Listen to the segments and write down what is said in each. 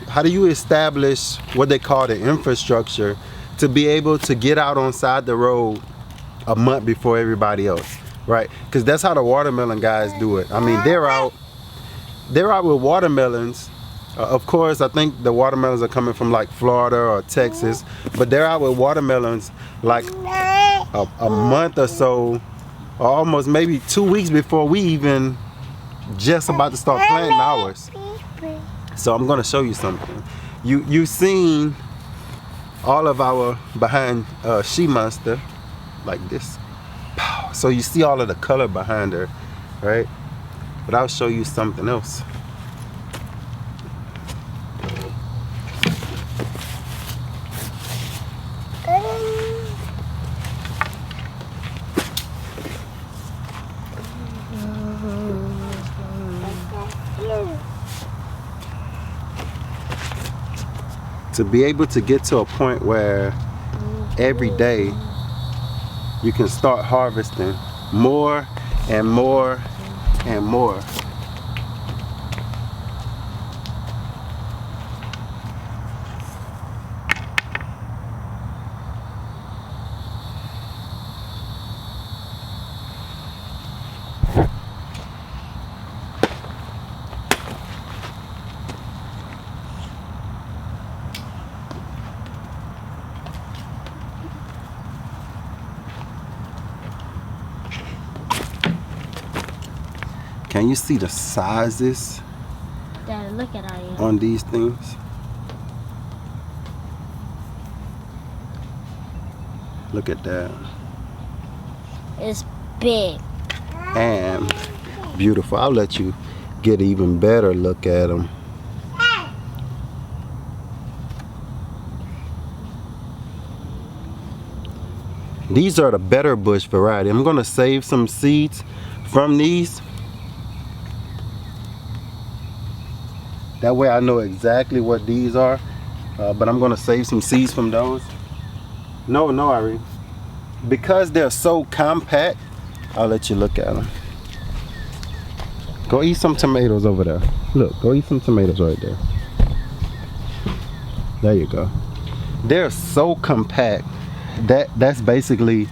How do you establish what they call the infrastructure to be able to get out on side the road a month before everybody else, right? Because that's how the watermelon guys do it. I mean, they're out with watermelons. Of course, I think the watermelons are coming from like Florida or Texas, but they're out with watermelons like a month or so, or almost maybe 2 weeks before we even just about to start planting ours. So I'm gonna show you something. You've seen all of our behind she monster like this. So you see all of the color behind her, right? But I'll show you something else. To be able to get to a point where every day you can start harvesting more and more and more. Can you see the sizes Dad, look at I am. on these things? Look at that. It's big. And beautiful. I'll let you get an even better look at them. These are the better bush variety. I'm gonna save some seeds from these. That way I know exactly what these are. But I'm gonna save some seeds from those. No, Irene. Because they're so compact, I'll let you look at them. Go eat some tomatoes over there. Look, go eat some tomatoes right there. There you go. They're so compact. That's basically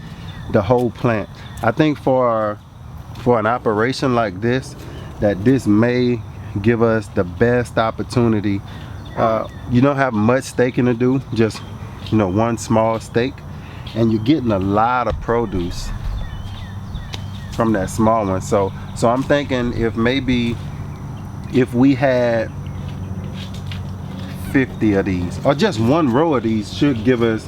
the whole plant. I think for an operation like this, that this may give us the best opportunity. You don't have much staking to do, just one small stake, and you're getting a lot of produce from that small one. So I'm thinking if we had 50 of these, or just one row of these should give us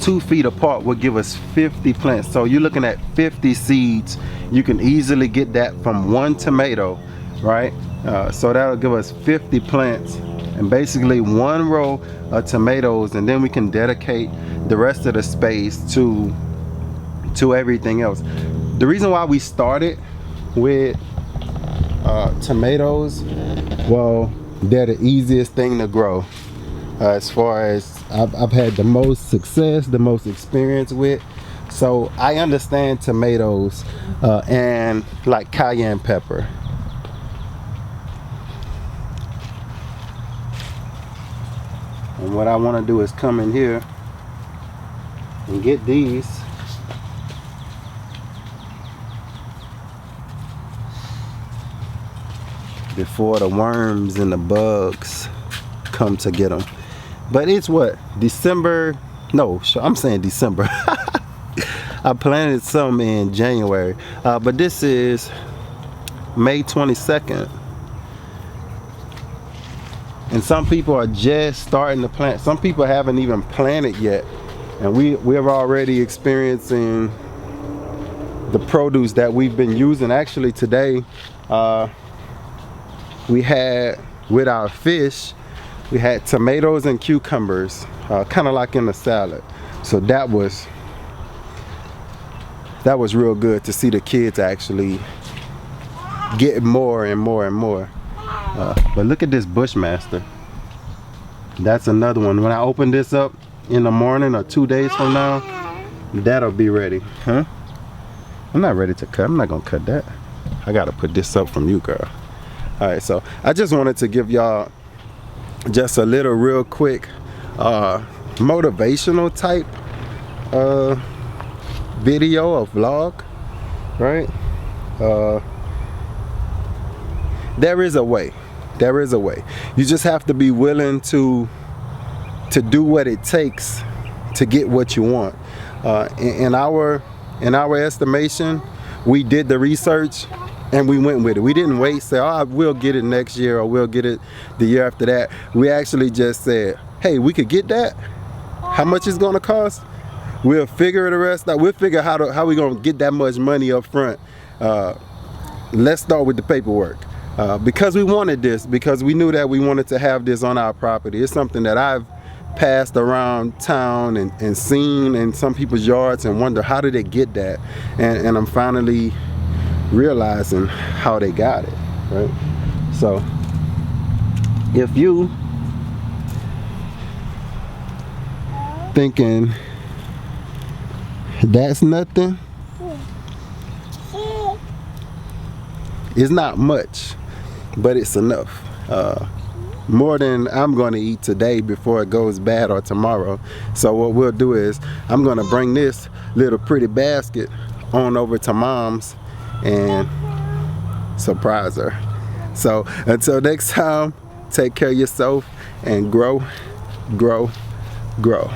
2 feet apart would give us 50 plants. So you're looking at 50 seeds. You can easily get that from one tomato, right? So that'll give us 50 plants and basically one row of tomatoes, and then we can dedicate the rest of the space to everything else. The reason why we started with tomatoes, well, they're the easiest thing to grow. As far as I've had the most success, the most experience with. So I understand tomatoes and like cayenne pepper. And what I want to do is come in here and get these. Before the worms and the bugs come to get them. But it's what? December? No, I'm saying December. I planted some in January. But this is May 22nd. And some people are just starting to plant. Some people haven't even planted yet. And we're already experiencing the produce that we've been using. Actually today, we had, with our fish, we had tomatoes and cucumbers, kind of like in a salad. So that was real good to see the kids actually get more and more and more. But look at this Bushmaster. That's another one. When I open this up in the morning or 2 days from now, that'll be ready. Huh? I'm not ready to cut. I'm not gonna cut that. I gotta put this up from you, girl. All right, so I just wanted to give y'all just a little real quick motivational type video or vlog, right? There is a way. There is a way. You just have to be willing to do what it takes to get what you want. In our estimation, we did the research and we went with it. We didn't wait, say, oh, we'll get it next year or we'll get it the year after that. We actually just said, hey, we could get that. How much it's gonna cost? We'll figure the rest out. We'll figure how we gonna get that much money up front. Let's start with the paperwork. Because we wanted this, because we knew that we wanted to have this on our property. It's something that I've passed around town and seen in some people's yards and wonder, how did they get that? And I'm finally realizing how they got it, right? So if you thinking that's nothing, it's not much, but it's enough. More than I'm going to eat today before it goes bad or tomorrow. So what we'll do is I'm going to bring this little pretty basket on over to Mom's and surprise her. So until next time, take care of yourself and grow, grow, grow.